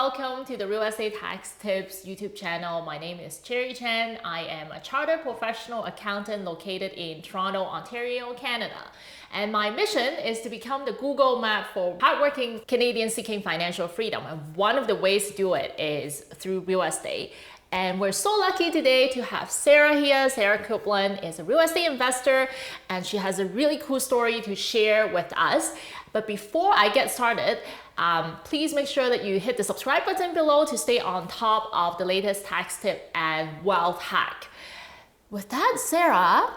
welcome to the Real Estate Tax Tips YouTube channel. My name is Cherry Chan. I am a chartered professional accountant located in Toronto, Ontario, Canada. And my mission is to become the Google map for hardworking Canadians seeking financial freedom. And one of the ways to do it is through real estate. And we're so lucky today to have Sarah here. Sarah Coupland is a real estate investor and she has a really cool story to share with us. But before I get started, please make sure that you hit the subscribe button below to stay on top of the latest tax tip and wealth hack. With that, Sarah,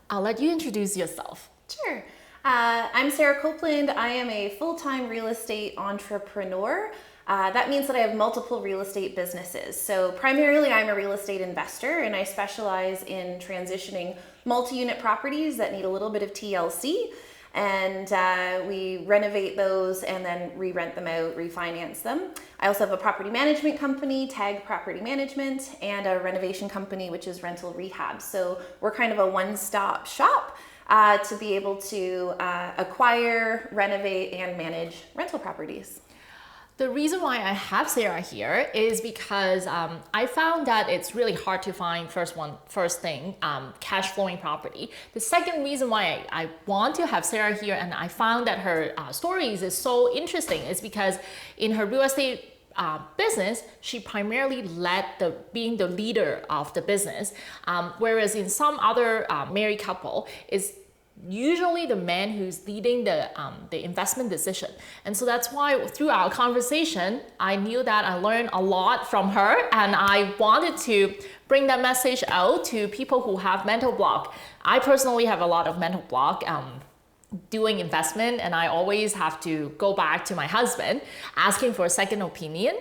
I'll let you introduce yourself. Sure. I'm Sarah Coupland. I am a full-time real estate entrepreneur. That means that I have multiple real estate businesses. So primarily I'm a real estate investor and I specialize in transitioning multi-unit properties that need a little bit of TLC. And we renovate those and then re-rent them out, refinance them. I also have a property management company, Tag Property Management, and a renovation company, which is Rental Rehab. So we're kind of a one-stop shop to be able to acquire, renovate, and manage rental properties. The reason why I have Sarah here is because I found that it's really hard to find first thing, cash flowing property. The second reason why I want to have Sarah here and I found that her stories is so interesting is because in her real estate business, she primarily led being the leader of the business, whereas in some other married couple is usually the man who's leading the investment decision. And so that's why through our conversation, I knew that I learned a lot from her and I wanted to bring that message out to people who have mental block. I personally have a lot of mental block doing investment and I always have to go back to my husband asking for a second opinion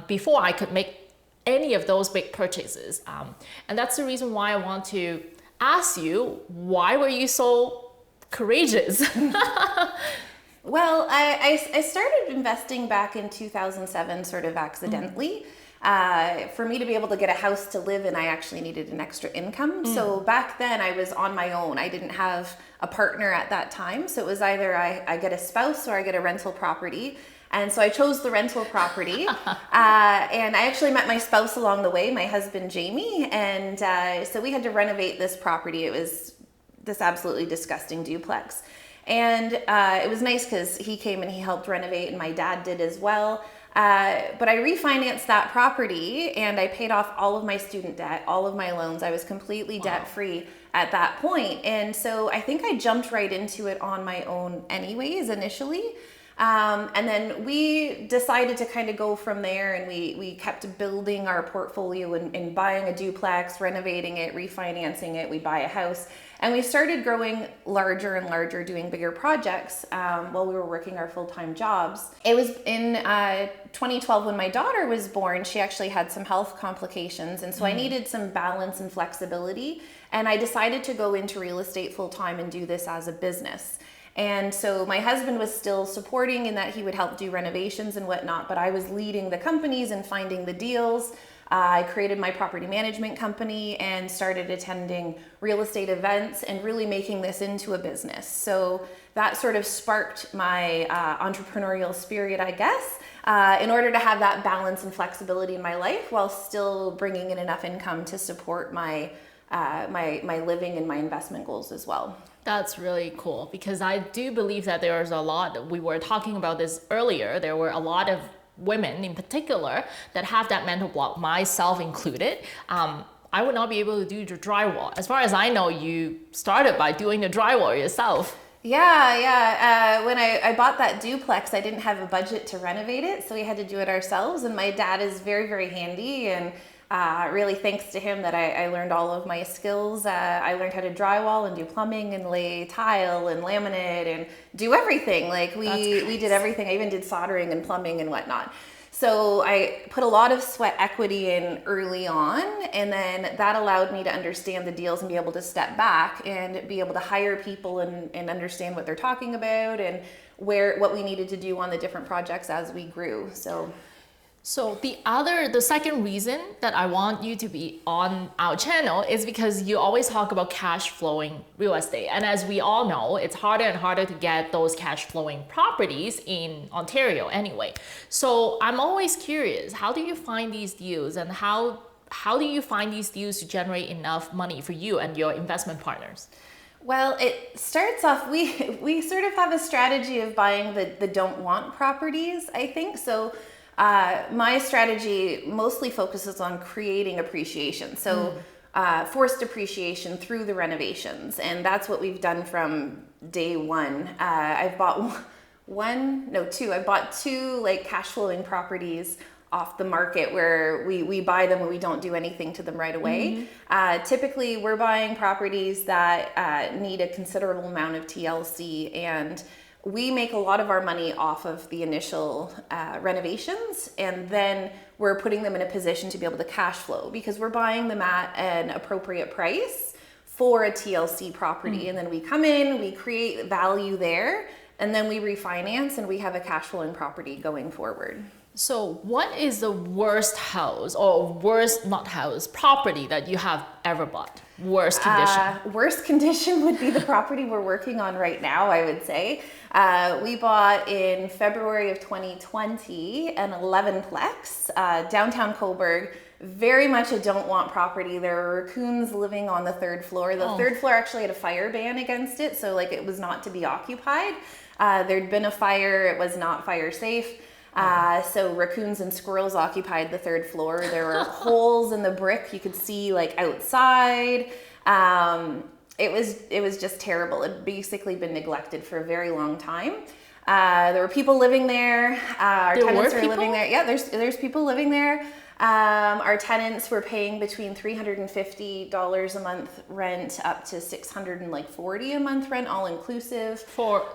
before I could make any of those big purchases. And that's the reason why I want to ask you, why were you so courageous? Well, I started investing back in 2007 sort of accidentally. For me to be able to get a house to live in, I actually needed an extra income. So back then I was on my own. I didn't have a partner at that time. So it was either I get a spouse or I get a rental property. And so I chose the rental property. And I actually met my spouse along the way, my husband, Jamie. And so we had to renovate this property. It was this absolutely disgusting duplex. And it was nice because he came and he helped renovate and my dad did as well. But I refinanced that property and I paid off all of my student debt, all of my loans. I was completely debt-free at that point. And so I think I jumped right into it on my own anyways, initially. And then we decided to kind of go from there and we kept building our portfolio and buying a duplex, renovating it, refinancing it. We buy a house and we started growing larger and larger, doing bigger projects while we were working our full-time jobs. It was in 2012 when my daughter was born. She actually had some health complications and so I needed some balance and flexibility and I decided to go into real estate full-time and do this as a business. And so my husband was still supporting in that he would help do renovations and whatnot, but I was leading the companies and finding the deals. I created my property management company and started attending real estate events and really making this into a business. So that sort of sparked my entrepreneurial spirit, I guess, in order to have that balance and flexibility in my life while still bringing in enough income to support my living and my investment goals as well. That's really cool because I do believe that there's a lot, we were talking about this earlier, there were a lot of women in particular that have that mental block, myself included. I would not be able to do the drywall. As far as I know, you started by doing the drywall yourself. Yeah. When I bought that duplex, I didn't have a budget to renovate it, so we had to do it ourselves. And my dad is very, very handy and really thanks to him that I learned all of my skills. I learned how to drywall and do plumbing and lay tile and laminate and do everything. Like we did everything. I even did soldering and plumbing and whatnot. So I put a lot of sweat equity in early on, and then that allowed me to understand the deals and be able to step back and be able to hire people and understand what they're talking about and what we needed to do on the different projects as we grew. So So the second reason that I want you to be on our channel is because you always talk about cash flowing real estate. And as we all know, it's harder and harder to get those cash flowing properties in Ontario anyway. So I'm always curious, how do you find these deals, and how do you find these deals to generate enough money for you and your investment partners? Well, it starts off, we sort of have a strategy of buying the don't want properties, I think. So my strategy mostly focuses on creating appreciation. So forced appreciation through the renovations. And that's what we've done from day one. I've bought I bought two like cash flowing properties off the market where we buy them and we don't do anything to them right away. Typically, we're buying properties that need a considerable amount of TLC, and we make a lot of our money off of the initial renovations, and then we're putting them in a position to be able to cash flow because we're buying them at an appropriate price for a TLC property. And then we come in, we create value there, and then we refinance and we have a cash flowing property going forward. So what is the worst house or worst, not house, property that you have ever bought? Worst condition? Worst condition would be the property we're working on right now, I would say. We bought in February of 2020 an 11-plex, downtown Coburg. Very much a don't want property. There were raccoons living on the third floor. The third floor actually had a fire ban against it, so like it was not to be occupied. There'd been a fire, it was not fire safe. So raccoons and squirrels occupied the third floor. There were holes in the brick you could see like outside. It was just terrible. It'd basically been neglected for a very long time. There were people living there. Our tenants were living there. Yeah, there's people living there. Our tenants were paying between $350 a month rent up to $640 a month rent, all inclusive. For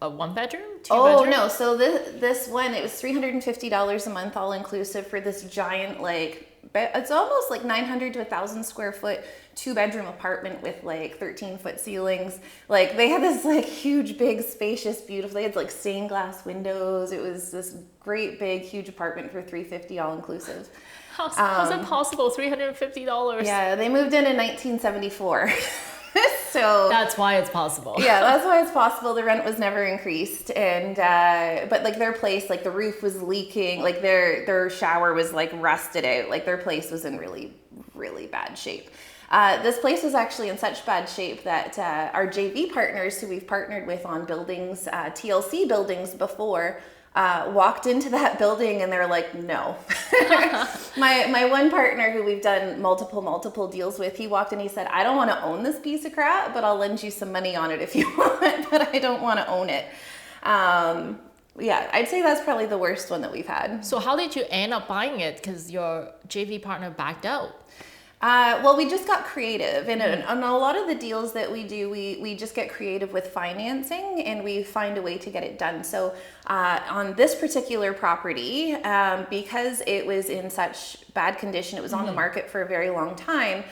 a one bedroom? Two bedroom? bedroom? No. So this one, it was $350 a month, all inclusive, for this giant, like, it's almost like 900 to 1,000 square foot, 2-bedroom apartment with like 13-foot ceilings. Like they had this like huge, big, spacious, beautiful, they had like stained glass windows. It was this great, big, huge apartment for $350 all inclusive. How's it possible? $350? Yeah, they moved in 1974. So that's why it's possible. Yeah, that's why it's possible. The rent was never increased, and but like their place, like the roof was leaking, like their shower was like rusted out, like their place was in really, really bad shape. This place was actually in such bad shape that our JV partners, who we've partnered with on buildings, TLC buildings before, walked into that building and they're like, no. My one partner who we've done multiple deals with, he walked in, he said, I don't want to own this piece of crap, but I'll lend you some money on it if you want, but I don't want to own it. Yeah, I'd say that's probably the worst one that we've had. So how did you end up buying it? Because your JV partner backed out. Well, we just got creative, and on a lot of the deals that we do, we just get creative with financing, and we find a way to get it done. So on this particular property, because it was in such bad condition, it was on the market for a very long time,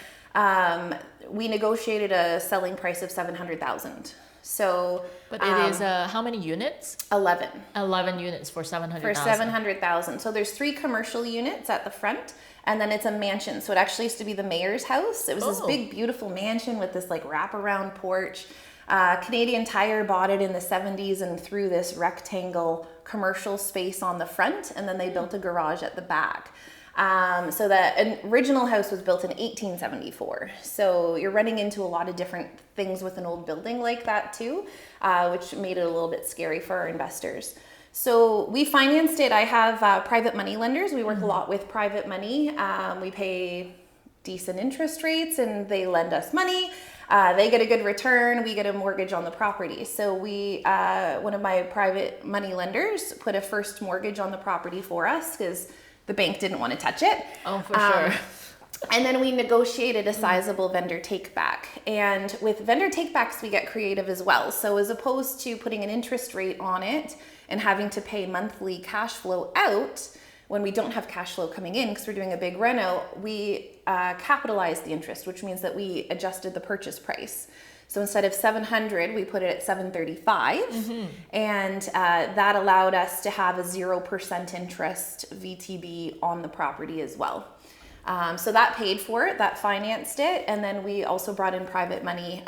we negotiated a selling price of $700,000. So, but it is how many units? 11. 11 units for $700,000. For $700,000. So there's 3 commercial units at the front, and then it's a mansion. So it actually used to be the mayor's house. It was this big, beautiful mansion with this like wraparound porch. Canadian Tire bought it in the 70s and threw this rectangle commercial space on the front, and then they built a garage at the back. So the original house was built in 1874. So you're running into a lot of different things with an old building like that too, which made it a little bit scary for our investors. So we financed it. I have private money lenders. We work a lot with private money. We pay decent interest rates and they lend us money. They get a good return. We get a mortgage on the property. So we, one of my private money lenders put a first mortgage on the property for us because the bank didn't want to touch it. Oh, for sure. And then we negotiated a sizable vendor take back. And with vendor take backs, we get creative as well. So as opposed to putting an interest rate on it and having to pay monthly cash flow out when we don't have cash flow coming in because we're doing a big reno, we capitalized the interest, which means that we adjusted the purchase price. So instead of 700, we put it at 735, and that allowed us to have a 0% interest VTB on the property as well. So that paid for it, that financed it, and then we also brought in private money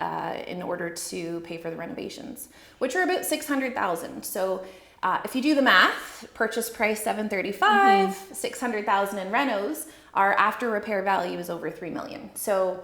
in order to pay for the renovations, which are about 600,000. So if you do the math, purchase price 735, 600,000 in renos, our after repair value is over 3 million. So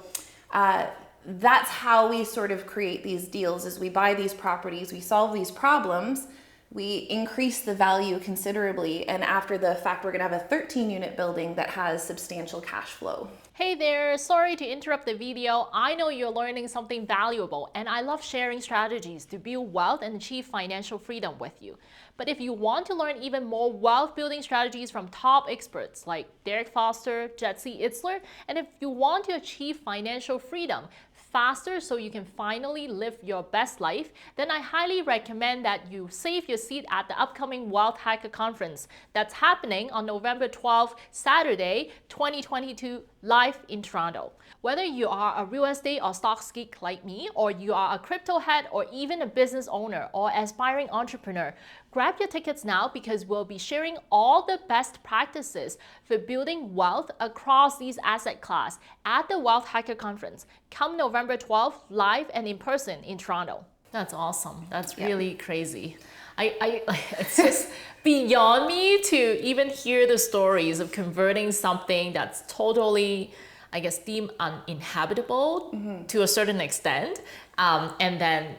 that's how we sort of create these deals, is we buy these properties, we solve these problems, we increase the value considerably, and after the fact, we're gonna have a 13-unit building that has substantial cash flow. Hey there, sorry to interrupt the video. I know you're learning something valuable, and I love sharing strategies to build wealth and achieve financial freedom with you. But if you want to learn even more wealth building strategies from top experts like Derek Foster, Jesse Itzler, and if you want to achieve financial freedom faster so you can finally live your best life, then I highly recommend that you save your seat at the upcoming Wealth Hacker Conference that's happening on November 12th, Saturday, 2022, live in Toronto. Whether you are a real estate or stocks geek like me, or you are a crypto head, or even a business owner or aspiring entrepreneur, grab your tickets now because we'll be sharing all the best practices for building wealth across these asset class at the Wealth Hacker Conference. Come November 12th, live and in person in Toronto. That's awesome. That's really crazy. It's just beyond me to even hear the stories of converting something that's totally, I guess, deemed uninhabitable to a certain extent, and then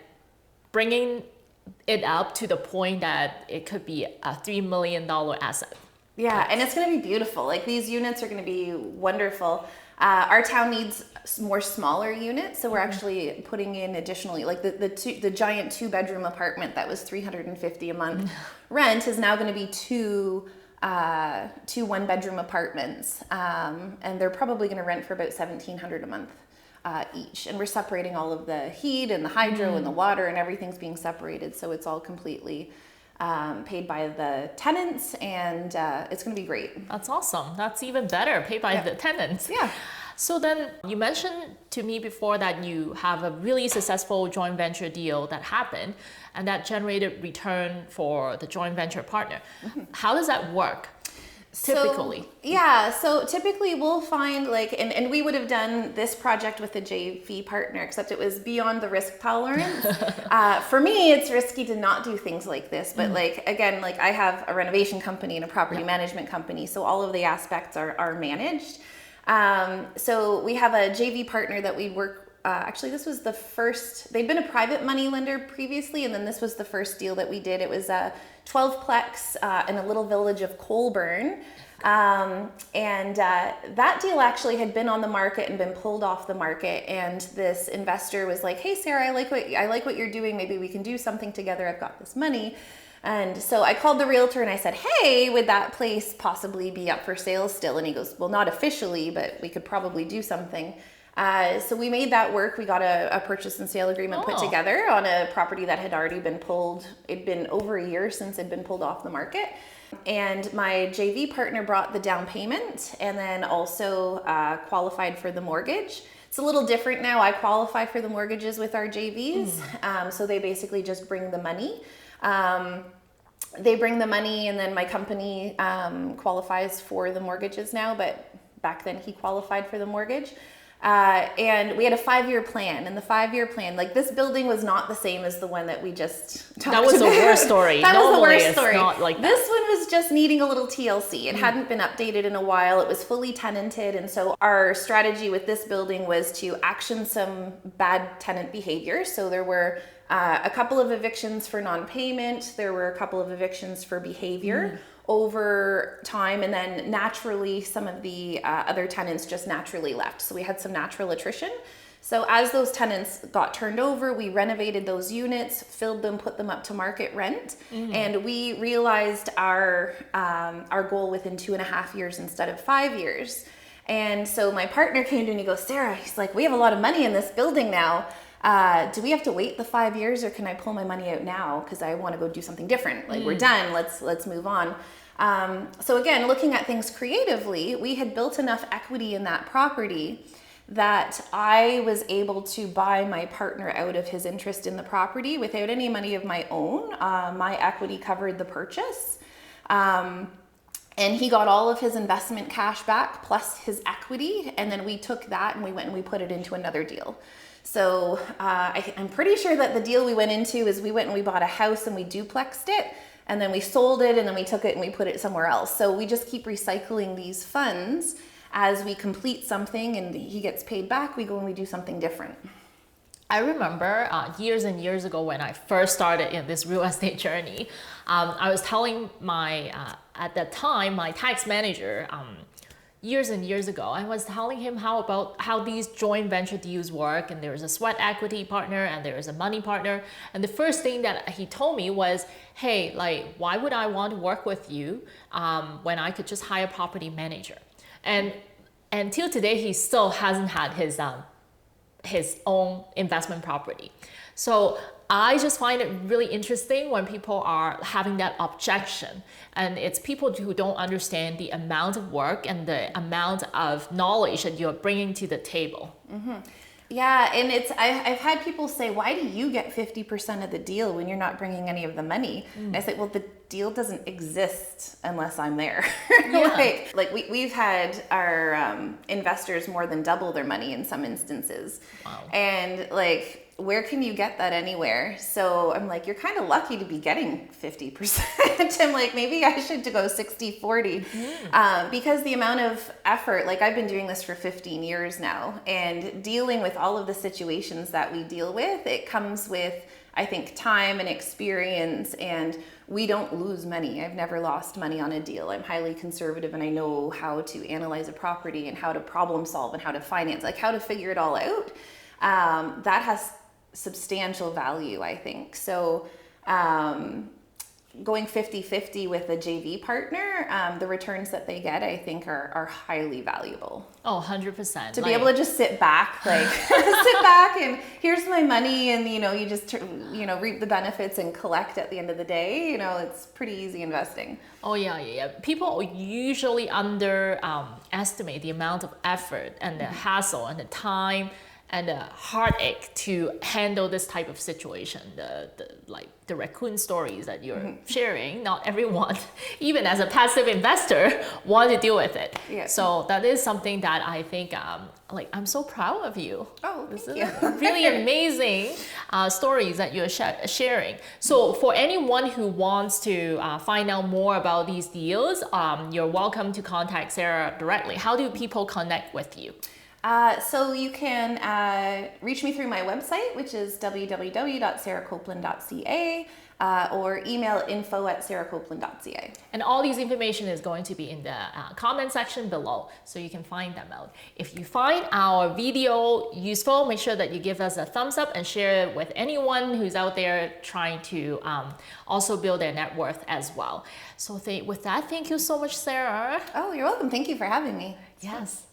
bringing it up to the point that it could be a $3 million asset. Yeah, and it's going to be beautiful. Like, these units are going to be wonderful. Our town needs more smaller units, so we're actually putting in additionally, like the giant 2-bedroom apartment that was $350 a month rent is now going to be two 1-bedroom apartments, and they're probably going to rent for about $1,700 a month each. And we're separating all of the heat and the hydro and the water, and everything's being separated, so it's all completely paid by the tenants, and it's going to be great. That's awesome. That's even better, paid by the tenants. Yeah. So then you mentioned to me before that you have a really successful joint venture deal that happened and that generated return for the joint venture partner. How does that work? Typically. So typically we'll find and we would have done this project with a JV partner, except it was beyond the risk tolerance. For me, it's risky to not do things like this, but again, I have a renovation company and a property management company, so all of the aspects are managed. So we have a JV partner that we work, actually this was the first, they'd been a private money lender previously, and then this was the first deal that we did. It was a 12-plex in a little village of Colburn. And that deal actually had been on the market and been pulled off the market. And this investor was like, "Hey, Sarah, I like what you're doing. Maybe we can do something together. I've got this money." And so I called the realtor and I said, "Hey, would that place possibly be up for sale still?" And he goes, "Well, not officially, but we could probably do something." So we made that work. We got a purchase and sale agreement put together on a property that had already been pulled. It'd been over a year since it'd been pulled off the market. And my JV partner brought the down payment and then also qualified for the mortgage. It's a little different now. I qualify for the mortgages with our JVs. So they basically just bring the money. They bring the money, and then my company qualifies for the mortgages now, but back then he qualified for the mortgage. And we had a 5-year plan, and the 5-year plan, this building was not the same as the one that we just talked about. That was the worst story. That was the worst story. Not like that. This one was just needing a little TLC. It hadn't been updated in a while. It was fully tenanted, and so our strategy with this building was to action some bad tenant behavior. So there were a couple of evictions for non-payment. There were a couple of evictions for behavior over time, and then naturally some of the other tenants just naturally left. So we had some natural attrition. So as those tenants got turned over, we renovated those units, filled them, put them up to market rent, and we realized our goal within 2.5 years instead of 5 years. And so my partner came to me and he goes, "Sarah," he's like, "we have a lot of money in this building now. Do we have to wait the 5 years, or can I pull my money out now? Because I want to go do something different. We're done. Let's move on." So again, looking at things creatively, we had built enough equity in that property that I was able to buy my partner out of his interest in the property without any money of my own. My equity covered the purchase. And he got all of his investment cash back plus his equity. And then we took that and we went and we put it into another deal. So I'm pretty sure that the deal we went into is we went and we bought a house and we duplexed it. And then we sold it and then we took it and we put it somewhere else. So we just keep recycling these funds. As we complete something and he gets paid back, we go and we do something different. I remember years and years ago when I first started in this real estate journey, I was telling at that time, my tax manager, years and years ago, I was telling him how these joint venture deals work, and there is a sweat equity partner and there is a money partner. And the first thing that he told me was, hey, like, why would I want to work with you when I could just hire a property manager? And until today, he still hasn't had his own investment property. So I just find it really interesting when people are having that objection, and it's people who don't understand the amount of work and the amount of knowledge that you're bringing to the table. Mm-hmm. Yeah, and I've had people say, why do you get 50% of the deal when you're not bringing any of the money? And I say, well, the deal doesn't exist unless I'm there. Yeah. like we've had our investors more than double their money in some instances. Wow. And like, where can you get that anywhere? So I'm like, you're kind of lucky to be getting 50%. I'm like, maybe I should go 60-40 because the amount of effort, like I've been doing this for 15 years now, and dealing with all of the situations that we deal with, it comes with, I think, time and experience, and we don't lose money. I've never lost money on a deal. I'm highly conservative and I know how to analyze a property and how to problem solve and how to finance, like how to figure it all out. That has substantial value, I think. So going 50-50 with a JV partner, the returns that they get, I think, are highly valuable. Oh, 100%. To be able to just sit back, like sit back and here's my money, and you just reap the benefits and collect at the end of the day. It's pretty easy investing. Oh yeah. People usually underestimate the amount of effort and the hassle and the time and the heartache to handle this type of situation. The raccoon stories that you're sharing, not everyone, even as a passive investor, want to deal with it. Yeah. So that is something that I think, I'm so proud of you. Oh, this thank is you. really amazing stories that you're sharing. So for anyone who wants to find out more about these deals, you're welcome to contact Sarah directly. How do people connect with you? So you can reach me through my website, which is www.sarahcoupland.ca, or email info@sarahcoupland.ca. And all these information is going to be in the comment section below, so you can find them out. If you find our video useful, make sure that you give us a thumbs up and share it with anyone who's out there trying to also build their net worth as well. So with that, thank you so much, Sarah. Oh, you're welcome. Thank you for having me. Yes.